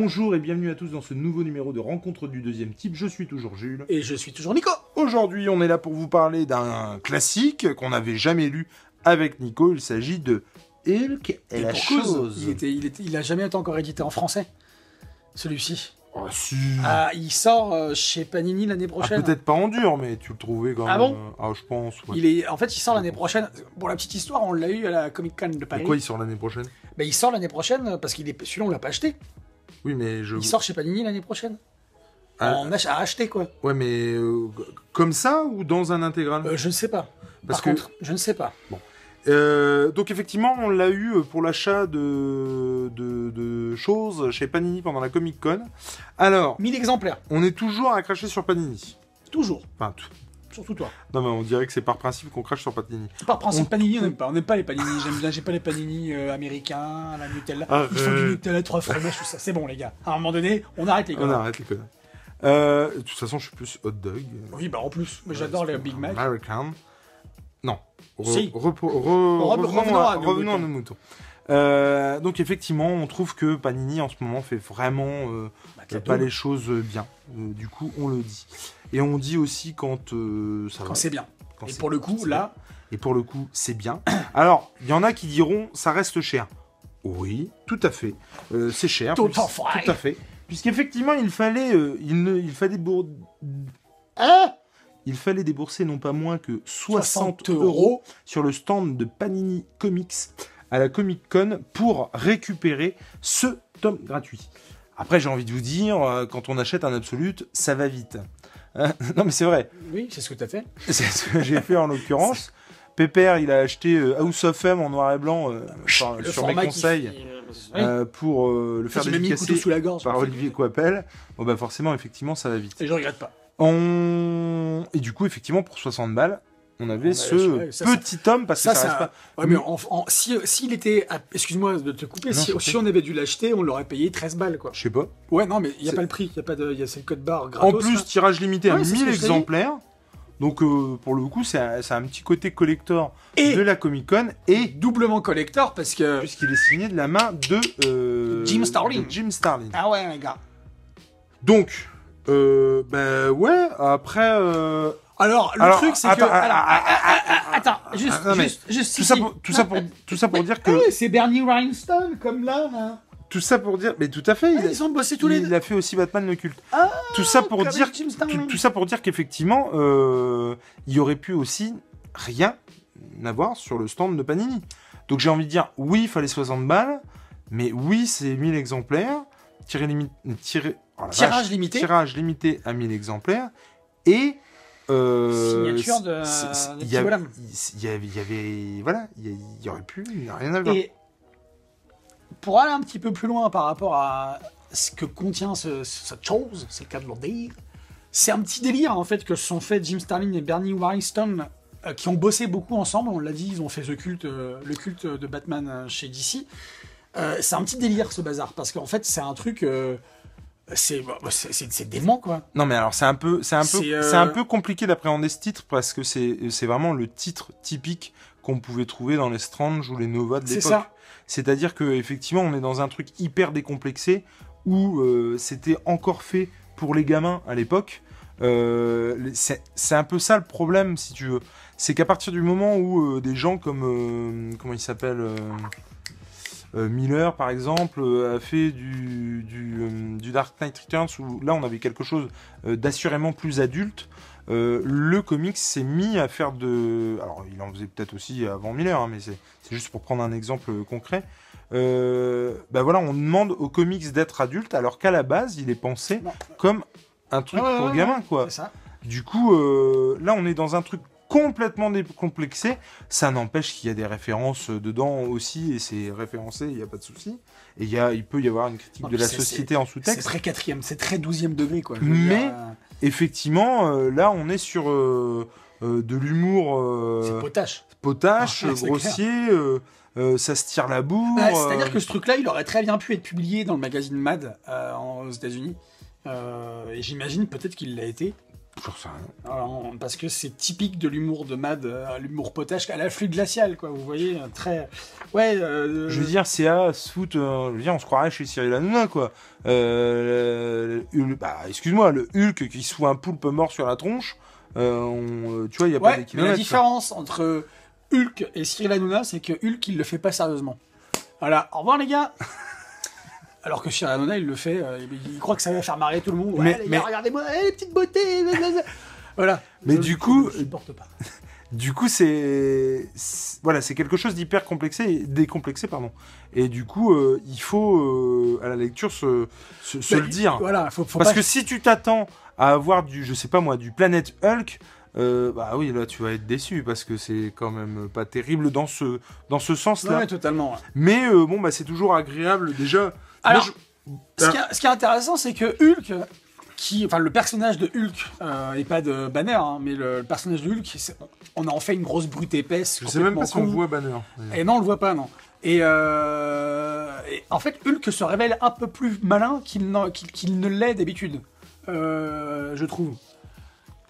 Bonjour et bienvenue à tous dans ce nouveau numéro de Rencontre du deuxième type. Je suis toujours Jules. Et je suis toujours Nico. Aujourd'hui, on est là pour vous parler d'un classique qu'on n'avait jamais lu avec Nico. Il s'agit de Hulk et la chose. Il a jamais été encore édité en français, celui-ci. Oh, si. Ah, il sort chez Panini l'année prochaine. Peut-être pas en dur, mais tu le trouvais quand même. Ah bon je pense. Ouais. En fait, il sort l'année prochaine. Pour la petite histoire, on l'a eu à la Comic Con de Paris. Pourquoi il sort l'année prochaine? Il sort l'année prochaine parce celui-là, on l'a pas acheté. Oui, mais Il sort chez Panini l'année prochaine. À acheter, quoi. Ouais, mais comme ça ou dans un intégral? Je ne sais pas. Parce Par contre, je ne sais pas. Bon. Donc effectivement, on l'a eu pour l'achat de choses chez Panini pendant la Comic Con. Alors, 1000 exemplaires. on est toujours à cracher sur Panini. Toujours. Enfin, Surtout toi. non, mais on dirait que c'est par principe qu'on crache sur Panini. Par principe, Panini, on n'aime pas. On n'aime pas les Panini. J'ai pas les Panini américains, la Nutella. Ils font du Nutella, 3 fromages, tout ça. C'est bon, les gars. À un moment donné, on arrête les conneries. On arrête les conneries. De toute façon, je suis plus hot dog. Oui, en plus. Mais j'adore les Big Mac. American. Non. Si. Revenons à nos moutons. Donc effectivement, on trouve que Panini en ce moment fait vraiment pas les choses bien. Du coup, on le dit. Et on dit aussi quand ça va. Quand c'est bien. Et pour le coup, là... Et pour le coup, c'est bien. Alors, il y en a qui diront, ça reste cher. Oui, tout à fait. C'est cher. Tout à fait. Puisqu'effectivement, il fallait débourser non pas moins que 60 € sur le stand de Panini Comics à la Comic Con pour récupérer ce tome gratuit. Après, j'ai envie de vous dire, quand on achète un Absolute, ça va vite. Non, mais c'est vrai. Oui, c'est ce que tu as fait. C'est ce que j'ai fait en l'occurrence. Pépère, il a acheté House of M en noir et blanc sur mes conseils pour le faire dédicacer sous la gorge, par Olivier Coipel. Bon, forcément, effectivement, ça va vite. Et je regrette pas. Et du coup, effectivement, pour 60 balles, on avait petit tome, parce que ça reste pas... Ouais, mais s'il était... Excuse-moi de te couper, si on avait dû l'acheter, on l'aurait payé 13 balles, quoi. Je sais pas. Ouais, non, mais il n'y a pas le prix, c'est le code barre gratos. En plus, tirage limité à 1000 exemplaires. Donc, pour le coup, c'est un petit côté collector de la Comic-Con. Et doublement collector, parce que... Puisqu'il est signé de la main de... Jim Starlin. Ah ouais, les gars. Donc, ouais, après... Alors, le truc, c'est que... Attends, juste tout ça pour dire que... c'est Bernie Wrightson, comme là. Tout ça pour dire... Mais tout à fait, ils ont bossé tous les deux. Il a fait aussi Batman le culte. Tout ça pour dire qu'effectivement, il y aurait pu aussi rien avoir sur le stand de Panini. Donc j'ai envie de dire, oui, il fallait 60 balles, mais oui, c'est 1000 exemplaires, tirage limité à 1000 exemplaires, et... signature de il y aurait pu rien avoir. Et pour aller un petit peu plus loin par rapport à ce que contient cette chose, c'est le cas de le dire, c'est un petit délire en fait que se sont fait Jim Starlin et Bernie Wrightson, qui ont bossé beaucoup ensemble. On l'a dit, ils ont fait le culte de Batman chez DC. C'est un petit délire ce bazar, parce qu'en fait c'est un truc... c'est dément, quoi. Non, mais alors c'est un peu compliqué d'appréhender ce titre, parce que c'est vraiment le titre typique qu'on pouvait trouver dans les Strange ou les Nova de l'époque. C'est-à-dire que effectivement, on est dans un truc hyper décomplexé où c'était encore fait pour les gamins à l'époque. C'est un peu ça le problème, si tu veux. C'est qu'à partir du moment où des gens comme comment il s'appelle Miller, par exemple, a fait du Dark Knight Returns, où là on avait quelque chose d'assurément plus adulte. Le comics s'est mis à faire de... Alors il en faisait peut-être aussi avant Miller, hein, mais c'est juste pour prendre un exemple concret. Voilà, on demande aux comics d'être adultes, alors qu'à la base il est pensé comme un truc pour gamins, quoi. C'est ça. Du coup, là on est dans un truc complètement décomplexé. Ça n'empêche qu'il y a des références dedans aussi, et c'est référencé, il n'y a pas de souci. Et il peut y avoir une critique de la société en sous-texte. C'est très 4e, c'est très 12e degré, quoi. Mais effectivement, là on est sur de l'humour c'est potache, grossier, ça se tire la bourre. C'est-à-dire que ce truc-là, il aurait très bien pu être publié dans le magazine Mad aux États-Unis. Et j'imagine peut-être qu'il l'a été. J'en sais rien. Alors, parce que c'est typique de l'humour de Mad, l'humour potache à l'afflux glacial, quoi. Vous voyez, très... Ouais. Je veux dire, CA se fout... je veux dire, on se croirait chez Cyril Hanouna, quoi. Excuse-moi, le Hulk qui se fout un poulpe mort sur la tronche, tu vois, il n'y a pas d'équivalent. Mais la différence entre Hulk et Cyril Hanouna, c'est que Hulk, il le fait pas sérieusement. Voilà, au revoir les gars. Alors que Cyril Hanouna, il le fait, il croit que ça va faire marrer tout le monde. Ouais, mais regardez-moi, les petites beautés. Voilà. Mais du coup, je supporte pas. Du coup, c'est quelque chose d'hyper décomplexé, pardon. Et du coup, il faut à la lecture se le dire. Voilà, parce que si tu t'attends à avoir du Planet Hulk, bah oui, là tu vas être déçu parce que c'est quand même pas terrible dans ce sens-là. Ouais, totalement. Ouais. Mais c'est toujours agréable déjà. Alors, ce qui est intéressant, c'est que Hulk, le personnage de Hulk, et pas de Banner, hein, mais le personnage de Hulk, on en fait une grosse brute épaisse. Je sais même pas si on voit Banner. Et non, on le voit pas, non. Et en fait, Hulk se révèle un peu plus malin qu'il ne l'est d'habitude, je trouve.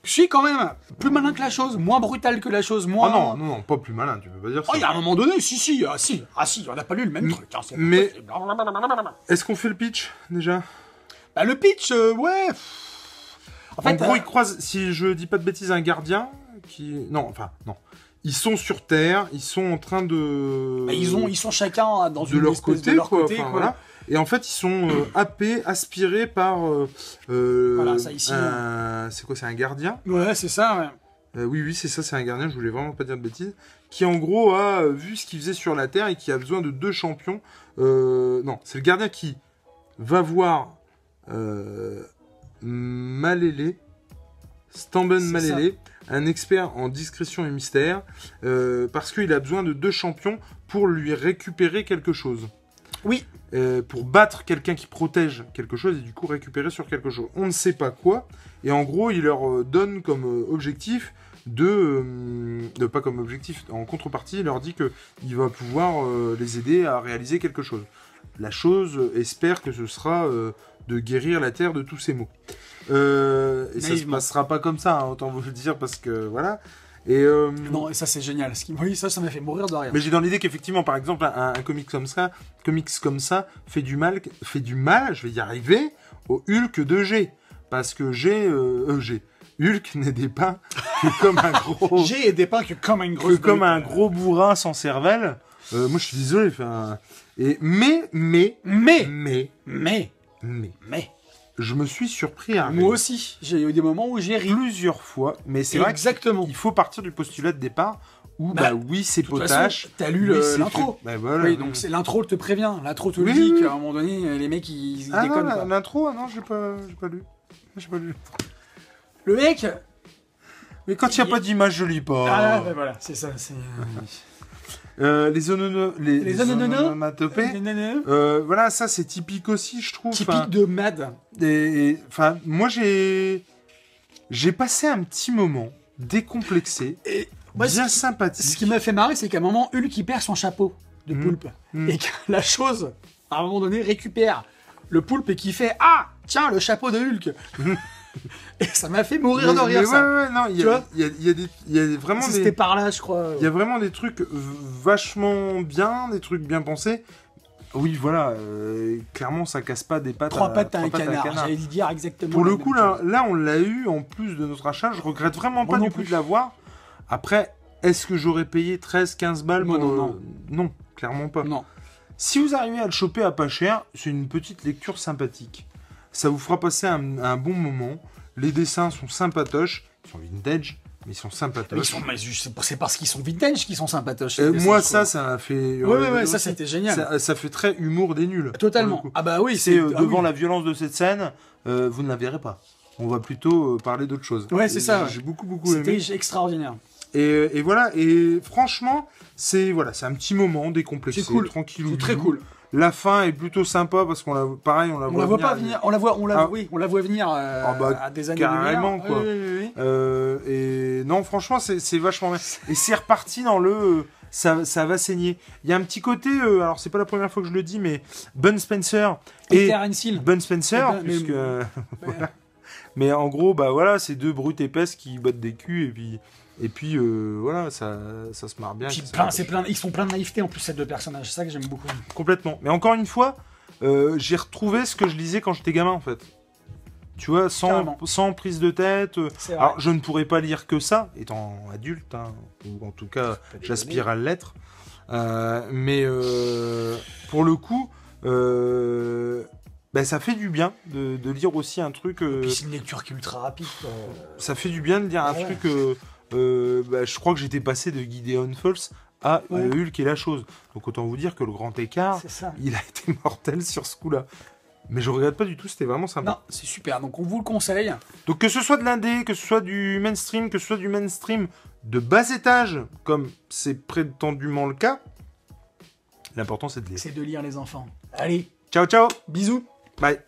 Je suis quand même plus malin que la chose, moins brutal que la chose, moins... Ah non, pas plus malin, tu peux pas dire ça. Oh, il y a un moment donné, si, on n'a pas lu le même truc. Hein, mais, est-ce qu'on fait le pitch, déjà? Bah, le pitch, ouais... En gros, ils croisent, si je dis pas de bêtises, un gardien qui... Non. Ils sont sur Terre, ils sont en train de... Bah, ils sont chacun dans de leur côté, quoi. Voilà. Et en fait, ils sont happés, aspirés par... voilà, ça ici. C'est quoi, c'est un gardien? Ouais, c'est ça, ouais. Oui, c'est ça, c'est un gardien, je voulais vraiment pas dire de bêtises. Qui, en gros, a vu ce qu'il faisait sur la Terre et qui a besoin de 2 champions. Non, c'est le gardien qui va voir Malélé, Stamben Malélé, un expert en discrétion et mystère, parce qu'il a besoin de 2 champions pour lui récupérer quelque chose. Oui. Pour battre quelqu'un qui protège quelque chose et du coup récupérer sur quelque chose. On ne sait pas quoi. Et en gros, il leur donne comme objectif pas comme objectif. En contrepartie, il leur dit qu'il va pouvoir les aider à réaliser quelque chose. La chose espère que ce sera de guérir la Terre de tous ses maux. Et ça se passera pas comme ça, hein, autant vous le dire, parce que voilà. Et non, et ça c'est génial. Oui, ça m'a fait mourir de rire. Mais j'ai dans l'idée qu'effectivement, par exemple, un comics comme ça fait du mal, je vais y arriver, au Hulk de G. Parce que Hulk n'est dépeint que comme un gros... G est dépeint que comme un gros... comme un gros bourrin sans cervelle. Moi, je suis désolé. Mais... Je me suis surpris à rire. Moi aussi, j'ai eu des moments où j'ai ri. Plusieurs fois, mais c'est vrai qu'il faut partir du postulat de départ où, oui, c'est potache. T'as lu l'intro. Voilà. Oui, donc l'intro te prévient. L'intro te dit qu'à un moment donné, les mecs, ils déconnent. Non, l'intro, non, j'ai pas lu. Le mec... Mais quand il n'y a pas d'image, je lis pas. Ah, voilà, c'est ça. Les onomatopées. Voilà, ça c'est typique aussi, je trouve. Typique de Mad. Moi j'ai passé un petit moment décomplexé, et bien sympathique. Ce qui m'a fait marrer, c'est qu'à un moment, Hulk il perd son chapeau de poulpe et que la chose, à un moment donné, récupère le poulpe et qui fait tiens, le chapeau de Hulk. Et ça m'a fait mourir de rire, ça. Non, il y a vraiment des... C'était par là, je crois. Il y a vraiment des trucs vachement bien, des trucs bien pensés. Oui, voilà, clairement, ça casse pas des pattes. 3 pattes à un canard, j'allais dire exactement. Pour le coup, là, on l'a eu en plus de notre achat. Je regrette vraiment pas du tout de l'avoir. Après, est-ce que j'aurais payé 13-15 balles pour... Non, clairement pas. Non. Si vous arrivez à le choper à pas cher, c'est une petite lecture sympathique. Ça vous fera passer un bon moment. Les dessins sont sympatoches. Ils sont vintage, mais ils sont sympatoches. C'est parce qu'ils sont vintage qu'ils sont sympatoches. Moi, ça m'a fait... Ouais, ça c'était génial. Ça fait très humour des nuls. Totalement. Ah bah oui. C'est devant la violence de cette scène, vous ne la verrez pas. On va plutôt parler d'autre chose. Ouais, c'est ça. J'ai beaucoup aimé. C'était extraordinaire. Et voilà. Et franchement, c'est un petit moment décomplexé, tranquille. C'est très cool. La fin est plutôt sympa parce qu'on la voit pas venir. On la voit venir à des années carrément, quoi. Oui. Et non, franchement, c'est vachement bien. Et c'est reparti dans le ça va saigner. Il y a un petit côté, alors c'est pas la première fois que je le dis, mais Bud Spencer et Peter Hensil. Bud Spencer, puisque voilà. Mais en gros, bah voilà, c'est deux brutes épaisses qui battent des culs et puis voilà, ça se marre bien. Puis ils sont pleins de naïveté en plus ces deux personnages, c'est ça que j'aime beaucoup. Complètement. Mais encore une fois, j'ai retrouvé ce que je lisais quand j'étais gamin en fait. Tu vois, sans prise de tête. Alors, je ne pourrais pas lire que ça, étant adulte, hein, ou en tout cas, j'aspire à l'être. Mais pour le coup, bah, ça fait du bien de lire aussi un truc. Et puis c'est une lecture qui est ultra rapide. Ça fait du bien de lire un truc. Bah, je crois que j'étais passé de Gideon Falls à Hulk et la chose. Donc autant vous dire que le grand écart, il a été mortel sur ce coup-là. Mais je regrette pas du tout, c'était vraiment sympa. Non, c'est super, donc on vous le conseille. Donc que ce soit de l'indé, que ce soit du mainstream, que ce soit du mainstream de bas étage, comme c'est prétendument le cas, l'important c'est de lire. C'est de lire les enfants. Allez. Ciao, ciao. Bisous. Bye.